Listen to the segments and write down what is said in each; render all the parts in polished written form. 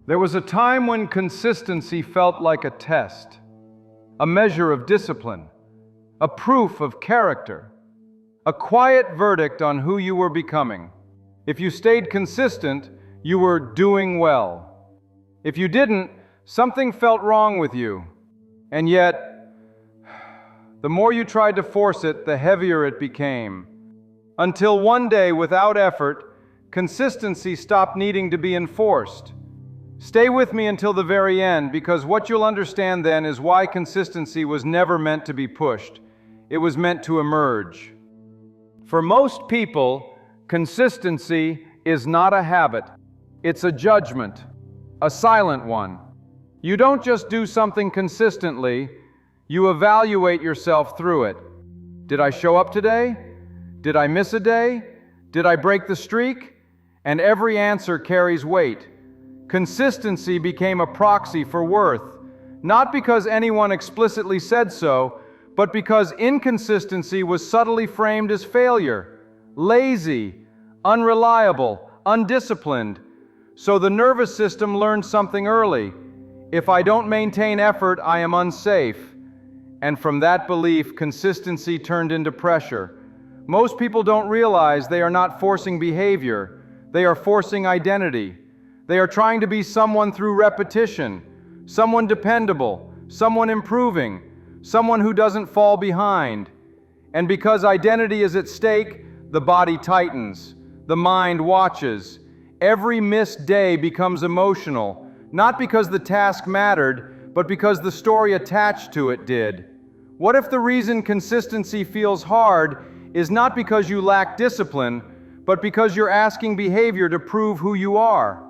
There was a time when consistency felt like a test, a measure of discipline, a proof of character, a quiet verdict on who you were becoming. If you stayed consistent, you were doing well. If you didn't, something felt wrong with you. And yet, the more you tried to force it, the heavier it became. Until one day, without effort, consistency stopped needing to be enforced. Stay with me until the very end, because what you'll understand then is why consistency was never meant to be pushed. It was meant to emerge. For most people, consistency is not a habit. It's a judgment, a silent one. You don't just do something consistently, you evaluate yourself through it. Did I show up today? Did I miss a day? Did I break the streak? And every answer carries weight. Consistency became a proxy for worth, not because anyone explicitly said so, but because inconsistency was subtly framed as failure, lazy, unreliable, undisciplined. So the nervous system learned something early. If I don't maintain effort, I am unsafe. And from that belief, consistency turned into pressure. Most people don't realize they are not forcing behavior. They are forcing identity. They are trying to be someone through repetition, someone dependable, someone improving, someone who doesn't fall behind. And because identity is at stake, the body tightens, the mind watches. Every missed day becomes emotional, not because the task mattered, but because the story attached to it did. What if the reason consistency feels hard is not because you lack discipline, but because you're asking behavior to prove who you are?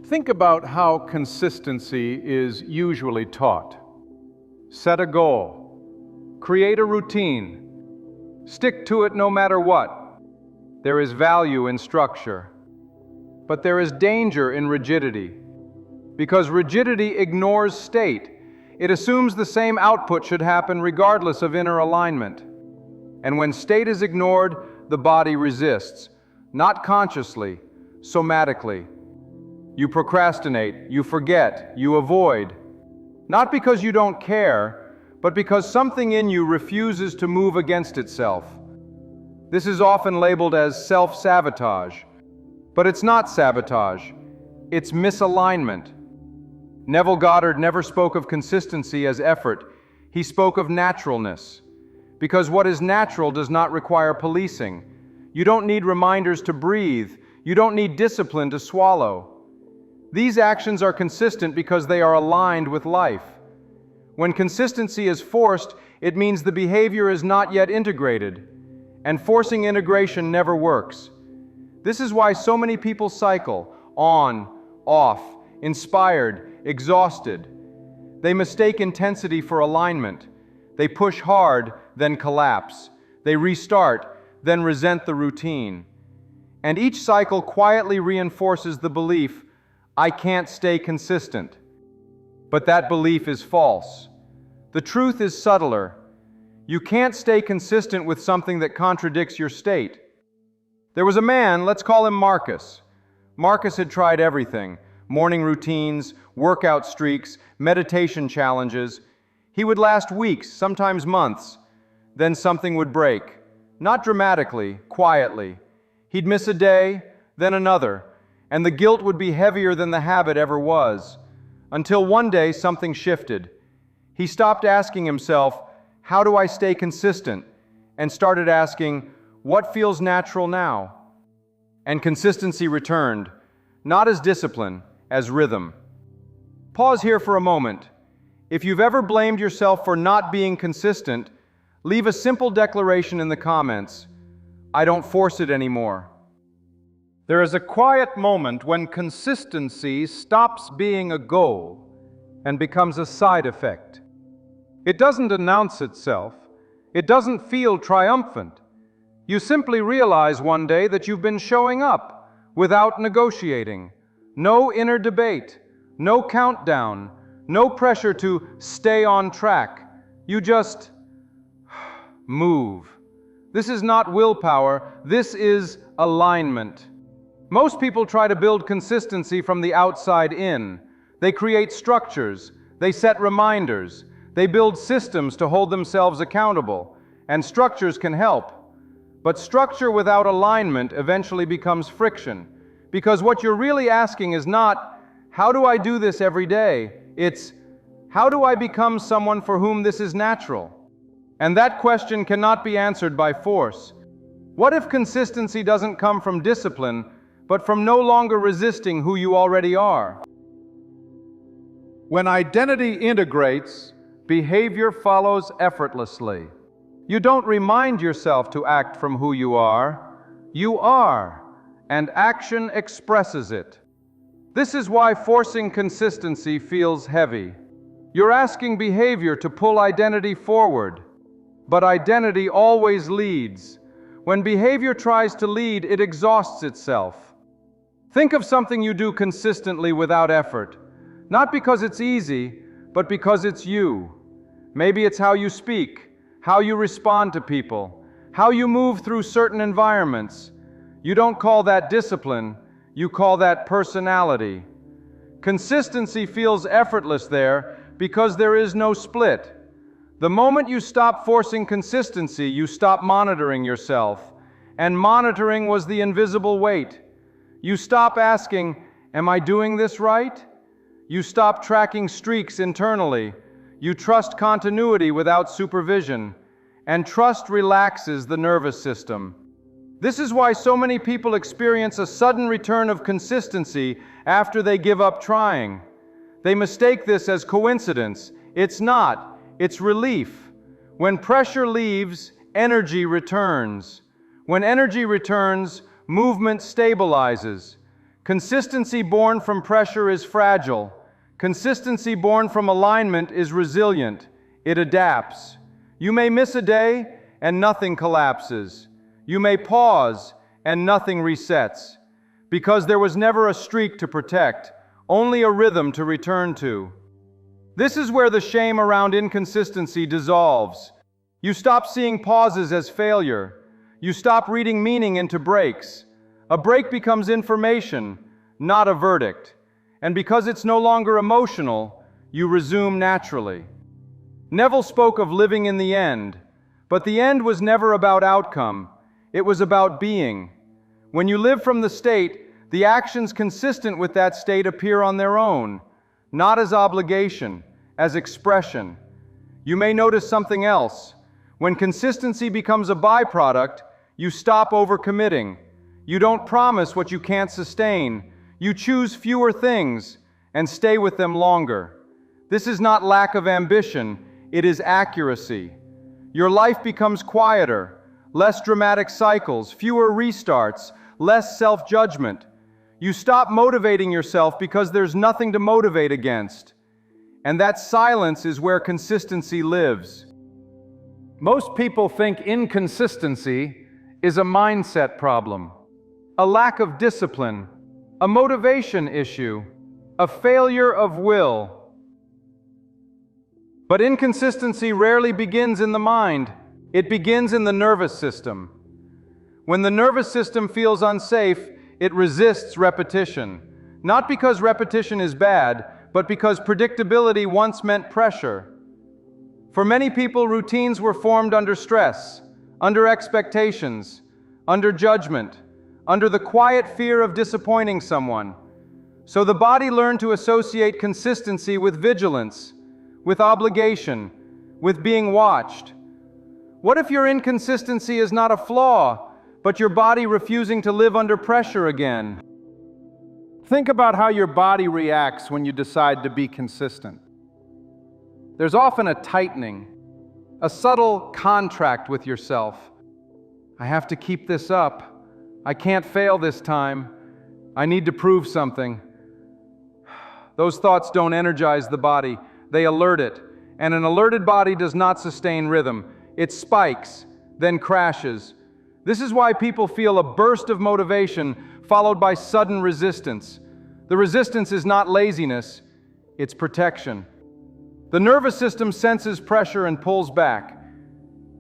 Think about how consistency is usually taught. Set a goal. Create a routine. Stick to it no matter what. There is value in structure. But there is danger in rigidity. Because rigidity ignores state. It assumes the same output should happen regardless of inner alignment. And when state is ignored, the body resists. Not consciously, somatically. You procrastinate, you forget, you avoid. Not because you don't care, but because something in you refuses to move against itself. This is often labeled as self-sabotage. But it's not sabotage, it's misalignment. Neville Goddard never spoke of consistency as effort. He spoke of naturalness. Because what is natural does not require policing. You don't need reminders to breathe. You don't need discipline to swallow. These actions are consistent because they are aligned with life. When consistency is forced, it means the behavior is not yet integrated, and forcing integration never works. This is why so many people cycle on, off, inspired, exhausted. They mistake intensity for alignment. They push hard, then collapse. They restart, then resent the routine. And each cycle quietly reinforces the belief, I can't stay consistent. But that belief is false. The truth is subtler. You can't stay consistent with something that contradicts your state. There was a man, let's call him Marcus. Marcus had tried everything: morning routines, workout streaks, meditation challenges. He would last weeks, sometimes months. Then something would break. Not dramatically, quietly. He'd miss a day, then another. And the guilt would be heavier than the habit ever was, until one day something shifted. He stopped asking himself, how do I stay consistent? And started asking, what feels natural now? And consistency returned, not as discipline, as rhythm. Pause here for a moment. If you've ever blamed yourself for not being consistent, leave a simple declaration in the comments. I don't force it anymore. There is a quiet moment when consistency stops being a goal and becomes a side effect. It doesn't announce itself. It doesn't feel triumphant. You simply realize one day that you've been showing up without negotiating. No inner debate, no countdown, no pressure to stay on track. You just move. This is not willpower, this is alignment. Most people try to build consistency from the outside in. They create structures, they set reminders, they build systems to hold themselves accountable, and structures can help. But structure without alignment eventually becomes friction, because what you're really asking is not, how do I do this every day? It's, how do I become someone for whom this is natural? And that question cannot be answered by force. What if consistency doesn't come from discipline, but from no longer resisting who you already are? When identity integrates, behavior follows effortlessly. You don't remind yourself to act from who you are, and action expresses it. This is why forcing consistency feels heavy. You're asking behavior to pull identity forward, but identity always leads. When behavior tries to lead, it exhausts itself. Think of something you do consistently without effort, not because it's easy, but because it's you. Maybe it's how you speak, how you respond to people, how you move through certain environments. You don't call that discipline, you call that personality. Consistency feels effortless there because there is no split. The moment you stop forcing consistency, you stop monitoring yourself. And monitoring was the invisible weight. You stop asking, am I doing this right? You stop tracking streaks internally. You trust continuity without supervision. And trust relaxes the nervous system. This is why so many people experience a sudden return of consistency after they give up trying. They mistake this as coincidence. It's not. It's relief. When pressure leaves, energy returns. When energy returns, movement stabilizes. Consistency born from pressure is fragile. Consistency born from alignment is resilient. It adapts. You may miss a day and nothing collapses. You may pause and nothing resets. Because there was never a streak to protect, only a rhythm to return to. This is where the shame around inconsistency dissolves. You stop seeing pauses as failure. You stop reading meaning into breaks. A break becomes information, not a verdict. And because it's no longer emotional, you resume naturally. Neville spoke of living in the end, but the end was never about outcome. It was about being. When you live from the state, the actions consistent with that state appear on their own, not as obligation, as expression. You may notice something else. When consistency becomes a byproduct, you stop overcommitting. You don't promise what you can't sustain. You choose fewer things and stay with them longer. This is not lack of ambition, it is accuracy. Your life becomes quieter, less dramatic cycles, fewer restarts, less self-judgment. You stop motivating yourself because there's nothing to motivate against. And that silence is where consistency lives. Most people think inconsistency is a mindset problem, a lack of discipline, a motivation issue, a failure of will. But inconsistency rarely begins in the mind. It begins in the nervous system. When the nervous system feels unsafe, it resists repetition. Not because repetition is bad, but because predictability once meant pressure. For many people, routines were formed under stress, under expectations, under judgment, under the quiet fear of disappointing someone. So the body learned to associate consistency with vigilance, with obligation, with being watched. What if your inconsistency is not a flaw, but your body refusing to live under pressure again? Think about how your body reacts when you decide to be consistent. There's often a tightening, a subtle contract with yourself. I have to keep this up. I can't fail this time. I need to prove something. Those thoughts don't energize the body, they alert it. And an alerted body does not sustain rhythm. It spikes, then crashes. This is why people feel a burst of motivation followed by sudden resistance. The resistance is not laziness, it's protection. The nervous system senses pressure and pulls back.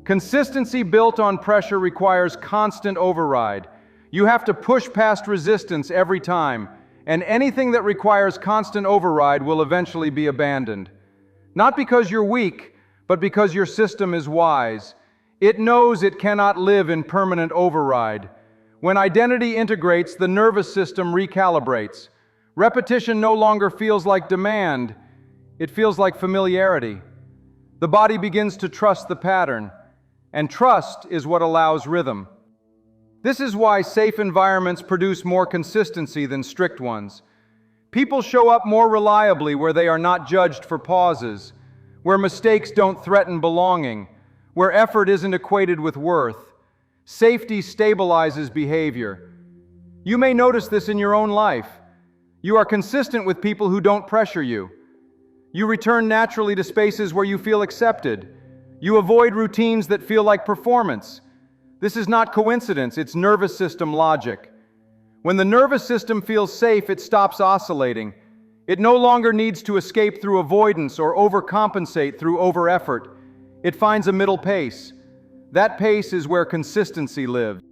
Consistency built on pressure requires constant override. You have to push past resistance every time, and anything that requires constant override will eventually be abandoned. Not because you're weak, but because your system is wise. It knows it cannot live in permanent override. When identity integrates, the nervous system recalibrates. Repetition no longer feels like demand, it feels like familiarity. The body begins to trust the pattern, and trust is what allows rhythm. This is why safe environments produce more consistency than strict ones. People show up more reliably where they are not judged for pauses, where mistakes don't threaten belonging, where effort isn't equated with worth. Safety stabilizes behavior. You may notice this in your own life. You are consistent with people who don't pressure you. You return naturally to spaces where you feel accepted. You avoid routines that feel like performance. This is not coincidence, it's nervous system logic. When the nervous system feels safe, it stops oscillating. It no longer needs to escape through avoidance or overcompensate through over-effort. It finds a middle pace. That pace is where consistency lives.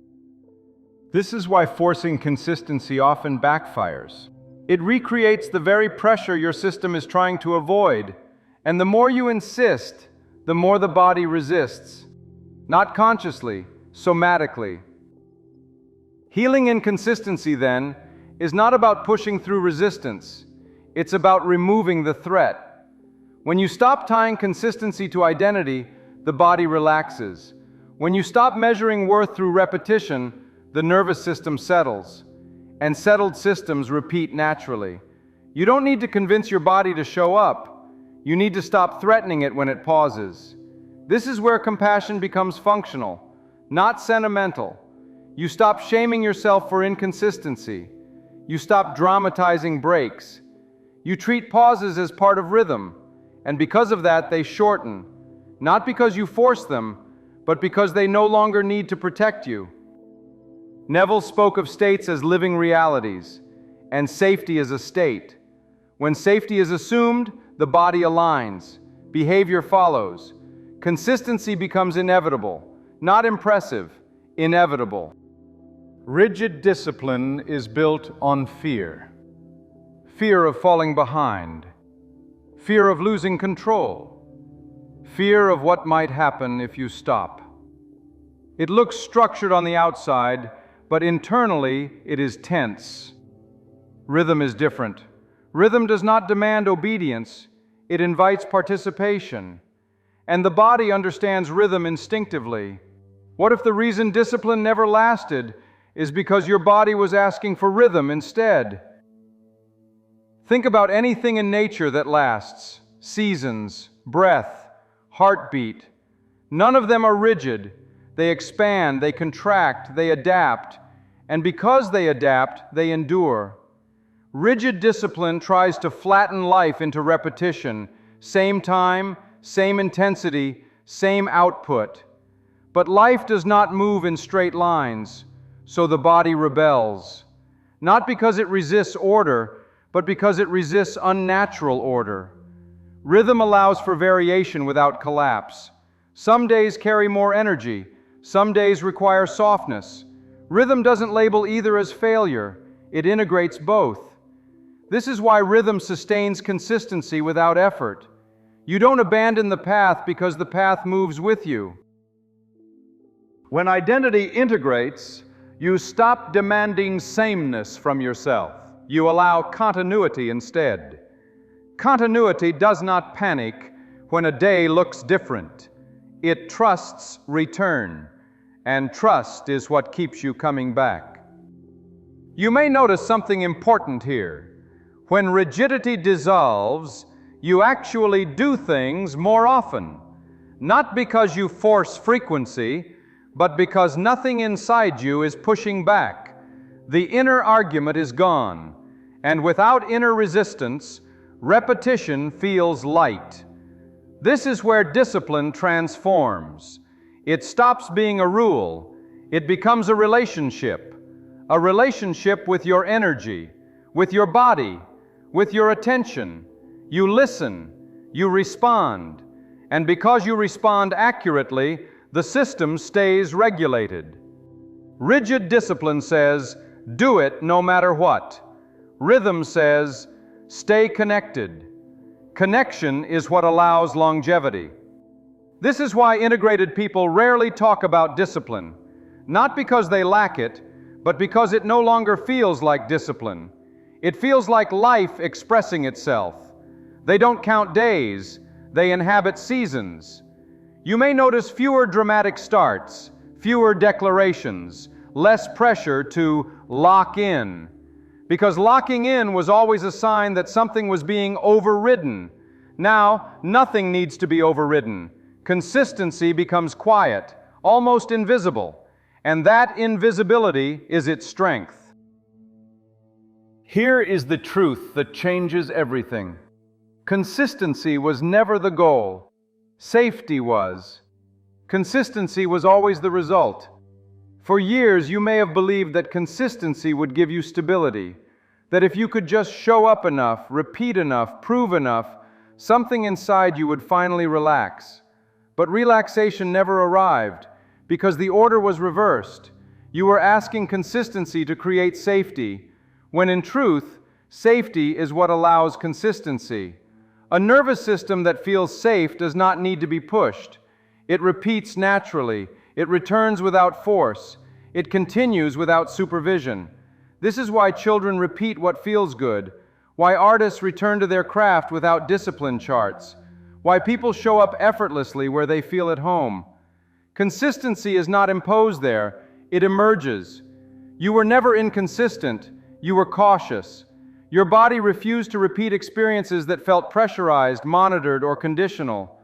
This is why forcing consistency often backfires. It recreates the very pressure your system is trying to avoid, and the more you insist, the more the body resists. Not consciously, somatically. Healing inconsistency, then, is not about pushing through resistance. It's about removing the threat. When you stop tying consistency to identity, the body relaxes. When you stop measuring worth through repetition, the nervous system settles. And settled systems repeat naturally. You don't need to convince your body to show up. You need to stop threatening it when it pauses. This is where compassion becomes functional, not sentimental. You stop shaming yourself for inconsistency. You stop dramatizing breaks. You treat pauses as part of rhythm, and because of that, they shorten. Not because you force them, but because they no longer need to protect you. Neville spoke of states as living realities, and safety as a state. When safety is assumed, the body aligns. Behavior follows. Consistency becomes inevitable. Not impressive, inevitable. Rigid discipline is built on fear. Fear of falling behind. Fear of losing control. Fear of what might happen if you stop. It looks structured on the outside, but internally it is tense. Rhythm is different. Rhythm does not demand obedience, it invites participation. And the body understands rhythm instinctively. What if the reason discipline never lasted is because your body was asking for rhythm instead? Think about anything in nature that lasts: seasons, breath, heartbeat. None of them are rigid. They expand, they contract, they adapt. And because they adapt, they endure. Rigid discipline tries to flatten life into repetition. Same time, same intensity, same output. But life does not move in straight lines, so the body rebels. Not because it resists order, but because it resists unnatural order. Rhythm allows for variation without collapse. Some days carry more energy, some days require softness. Rhythm doesn't label either as failure, it integrates both. This is why rhythm sustains consistency without effort. You don't abandon the path because the path moves with you. When identity integrates, you stop demanding sameness from yourself. You allow continuity instead. Continuity does not panic when a day looks different. It trusts return, and trust is what keeps you coming back. You may notice something important here. When rigidity dissolves, you actually do things more often, not because you force frequency, but because nothing inside you is pushing back. The inner argument is gone, and without inner resistance, repetition feels light. This is where discipline transforms. It stops being a rule. It becomes a relationship with your energy, with your body, with your attention. You listen, you respond, and because you respond accurately, the system stays regulated. Rigid discipline says, do it no matter what. Rhythm says, stay connected. Connection is what allows longevity. This is why integrated people rarely talk about discipline, not because they lack it, but because it no longer feels like discipline. It feels like life expressing itself. They don't count days, they inhabit seasons. You may notice fewer dramatic starts, fewer declarations, less pressure to lock in. Because locking in was always a sign that something was being overridden. Now, nothing needs to be overridden. Consistency becomes quiet, almost invisible, and that invisibility is its strength. Here is the truth that changes everything. Consistency was never the goal. Safety was. Consistency was always the result. For years, you may have believed that consistency would give you stability, that if you could just show up enough, repeat enough, prove enough, something inside you would finally relax. But relaxation never arrived, because the order was reversed. You were asking consistency to create safety, when in truth, safety is what allows consistency. A nervous system that feels safe does not need to be pushed. It repeats naturally. It returns without force. It continues without supervision. This is why children repeat what feels good, why artists return to their craft without discipline charts, why people show up effortlessly where they feel at home. Consistency is not imposed there, it emerges. You were never inconsistent, you were cautious. Your body refused to repeat experiences that felt pressurized, monitored, or conditional.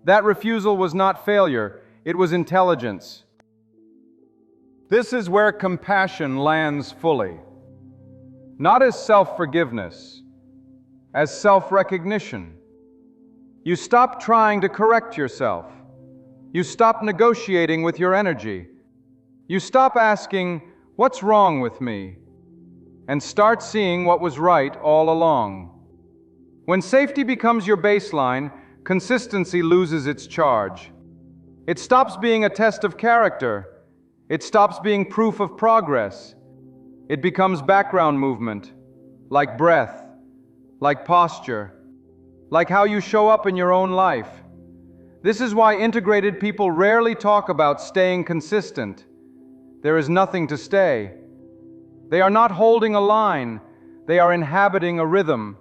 That refusal was not failure, it was intelligence. This is where compassion lands fully. Not as self-forgiveness, as self-recognition. You stop trying to correct yourself. You stop negotiating with your energy. You stop asking, "What's wrong with me?" and start seeing what was right all along. When safety becomes your baseline, consistency loses its charge. It stops being a test of character. It stops being proof of progress. It becomes background movement, like breath, like posture, like how you show up in your own life. This is why integrated people rarely talk about staying consistent. There is nothing to stay. They are not holding a line, they are inhabiting a rhythm.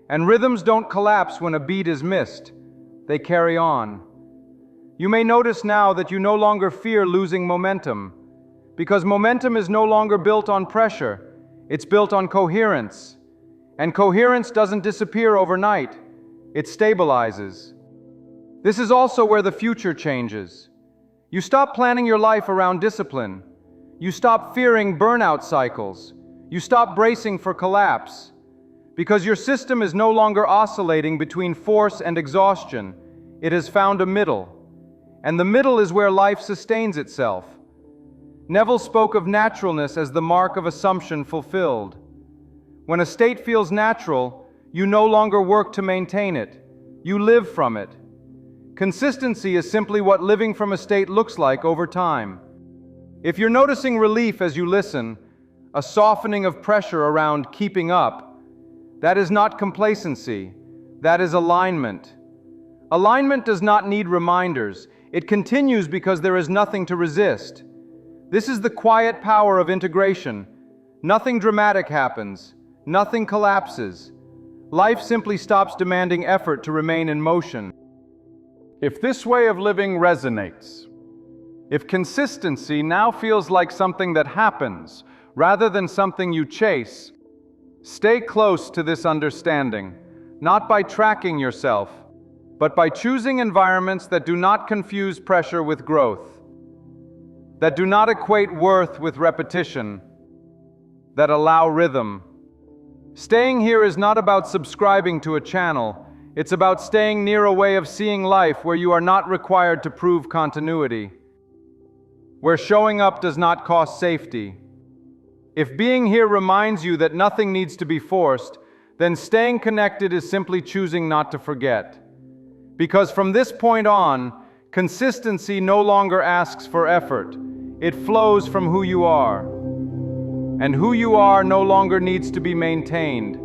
And rhythms don't collapse when a beat is missed, they carry on. You may notice now that you no longer fear losing momentum, because momentum is no longer built on pressure, it's built on coherence. And coherence doesn't disappear overnight, it stabilizes. This is also where the future changes. You stop planning your life around discipline. You stop fearing burnout cycles. You stop bracing for collapse. Because your system is no longer oscillating between force and exhaustion. It has found a middle. And the middle is where life sustains itself. Neville spoke of naturalness as the mark of assumption fulfilled. When a state feels natural, you no longer work to maintain it. You live from it. Consistency is simply what living from a state looks like over time. If you're noticing relief as you listen, a softening of pressure around keeping up, that is not complacency, that is alignment. Alignment does not need reminders. It continues because there is nothing to resist. This is the quiet power of integration. Nothing dramatic happens. Nothing collapses. Life simply stops demanding effort to remain in motion. If this way of living resonates, if consistency now feels like something that happens rather than something you chase, stay close to this understanding, not by tracking yourself, but by choosing environments that do not confuse pressure with growth, that do not equate worth with repetition, that allow rhythm. Staying here is not about subscribing to a channel, it's about staying near a way of seeing life where you are not required to prove continuity, where showing up does not cost safety. If being here reminds you that nothing needs to be forced, then staying connected is simply choosing not to forget. Because from this point on, consistency no longer asks for effort. It flows from who you are. And who you are no longer needs to be maintained.